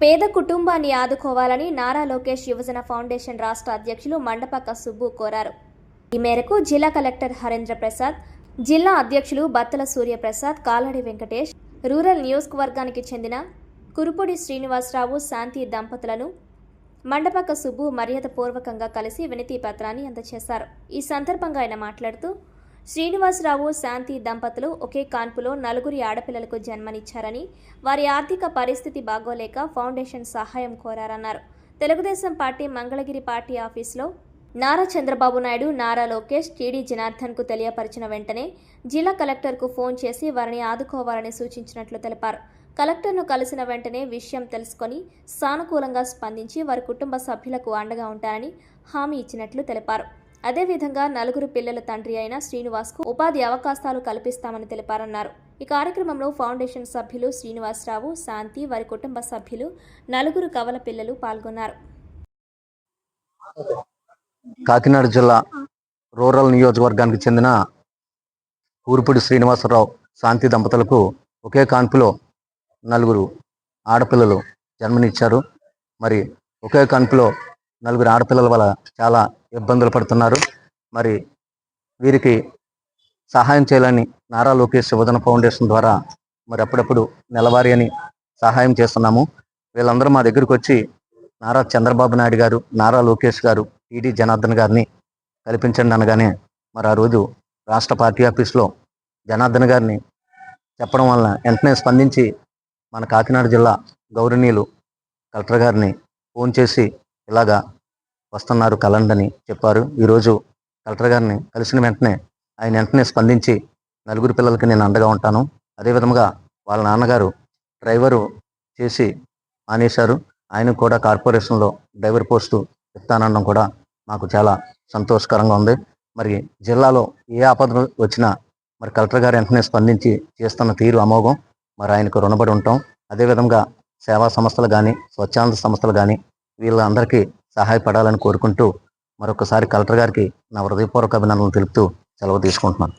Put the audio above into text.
పేద కుటుంబాన్ని ఆదుకోవాలని నారా లోకేష్ యువజన ఫౌండేషన్ రాష్ట్ర అధ్యక్షులు మండపక్క సుబ్బు కోరారు. ఈ మేరకు జిల్లా కలెక్టర్ హరేంద్ర ప్రసాద్, జిల్లా అధ్యక్షులు బత్తల సూర్యప్రసాద్, కాలడి వెంకటేష్, రూరల్ నియోజకవర్గానికి చెందిన కురుపూడి శ్రీనివాసరావు, శాంతి దంపతులను మండపక్క సుబ్బు మర్యాదపూర్వకంగా కలిసి వినతి పత్రాన్ని అందజేశారు. ఈ సందర్భంగా ఆయన మాట్లాడుతూ, శ్రీనివాసరావు, శాంతి దంపతులు ఒకే కాన్పులో 4 ఆడపిల్లలకు జన్మనిచ్చారని, వారి ఆర్థిక పరిస్థితి బాగోలేక ఫౌండేషన్ సహాయం కోరారన్నారు. తెలుగుదేశం పార్టీ మంగళగిరి పార్టీ ఆఫీసులో నారా చంద్రబాబు నాయుడు, నారా లోకేష్, టీడీ జనార్దన్కు తెలియపరిచిన వెంటనే జిల్లా కలెక్టర్కు ఫోన్ చేసి వారిని ఆదుకోవాలని సూచించినట్లు తెలిపారు. కలెక్టర్ను కలిసిన వెంటనే విషయం తెలుసుకొని సానుకూలంగా స్పందించి వారి కుటుంబ సభ్యులకు అండగా ఉంటారని హామీ ఇచ్చినట్లు తెలిపారు. అదేవిధంగా 4 పిల్లల తండ్రి అయిన శ్రీనివాస్కు ఉపాధి అవకాశాలు కల్పిస్తామని తెలిపారన్నారు. ఈ కార్యక్రమంలో ఫౌండేషన్ సభ్యులు శ్రీనివాసరావు, శాంతి, వారి కుటుంబ సభ్యులు, 4 కవల పిల్లలు పాల్గొన్నారు. కాకినాడ జిల్లా రూరల్ నియోజకవర్గానికి చెందిన ఊరుపూడి శ్రీనివాసరావు, శాంతి దంపతులకు ఒకే కాన్పులో 4 ఆడపిల్లలు జన్మనిచ్చారు. మరి ఒకే కాన్పులో 4 ఆడపిల్లల వల్ల చాలా ఇబ్బందులు పడుతున్నారు. మరి వీరికి సహాయం చేయాలని నారా లోకేష్ యువజన ఫౌండేషన్ ద్వారా మరి అప్పుడప్పుడు నెలవారీ అని సహాయం చేస్తున్నాము. వీళ్ళందరూ మా దగ్గరికి వచ్చి నారా చంద్రబాబు నాయుడు గారు, నారా లోకేష్ గారు, టీడీ జనార్దన్ గారిని కల్పించండి అనగానే మరి ఆ రోజు రాష్ట్ర పార్టీ ఆఫీస్లో జనార్దన్ గారిని చెప్పడం వలన వెంటనే స్పందించి మన కాకినాడ జిల్లా గౌరవనీయులు కలెక్టర్ గారిని ఫోన్ చేసి ఇలాగా వస్తున్నారు కలండని చెప్పారు. ఈరోజు కలెక్టర్ గారిని కలిసిన వెంటనే ఆయన వెంటనే స్పందించి 4 పిల్లలకి నేను అండగా ఉంటాను, అదేవిధంగా వాళ్ళ నాన్నగారు డ్రైవరు చేసి మానేశారు, ఆయన కూడా కార్పొరేషన్లో డ్రైవర్ పోస్టు ఇస్తానడం కూడా మాకు చాలా సంతోషకరంగా ఉంది. మరి జిల్లాలో ఏ ఆపద వచ్చినా మరి కలెక్టర్ గారు వెంటనే స్పందించి చేస్తున్న తీరు అమోఘం. మరి ఆయనకు రుణపడి ఉంటాం. అదేవిధంగా సేవా సంస్థలు కానీ, స్వచ్ఛంద సంస్థలు కానీ వీళ్ళందరికీ సహాయపడాలని కోరుకుంటూ మరొకసారి కలెక్టర్ గారికి నా హృదయపూర్వక అభినందనలు తెలుపుతూ సెలవు తీసుకుంటున్నాను.